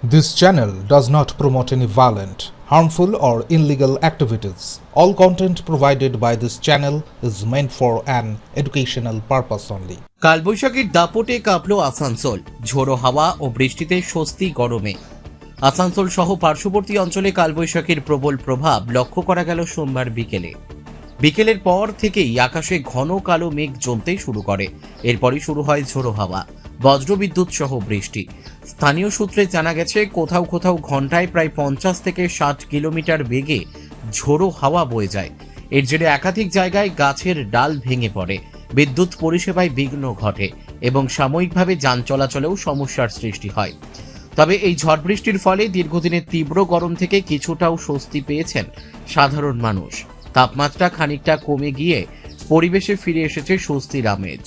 This channel does not promote any violent, harmful, or illegal activities. All content provided by this channel is meant for an educational purpose only. কালবৈশাখীর দাপটে কাঁপল আসানসোল। ঝোড়ো হাওয়া ও বৃষ্টিতে স্বস্তি গরমে। আসানসোল সহ পার্শ্ববর্তী অঞ্চলে কালবৈশাখীর প্রবল প্রভাব লক্ষ্য করা গেল সোমবার বিকেলের পর থেকেই আকাশে ঘন কালো মেঘ জমতে শুরু করে। এরপরই শুরু হয় ঝোড়ো হাওয়া, বজ্রবিদ্যুৎ সহ বৃষ্টি। স্থানীয় সূত্রে জানা গেছে, কোথাও কোথাও ঘন্টায় প্রায় 50 থেকে 60 কিলোমিটার বেগে ঝোড়ো হাওয়া বয়ে যায়। এর জেরে একাধিক জায়গায় গাছের ডাল ভেঙে পড়ে, বিদ্যুৎ পরিষেবায় বিঘ্ন ঘটে এবং সাময়িকভাবে যান চলাচলেও সমস্যার সৃষ্টি হয়। তবে এই ঝড় বৃষ্টির ফলে দীর্ঘদিনের তীব্র গরম থেকে কিছুটাও স্বস্তি পেয়েছেন সাধারণ মানুষ। তাপমাত্রা খানিকটা কমে গিয়ে পরিবেশে ফিরে এসেছে স্বস্তির আমেজ।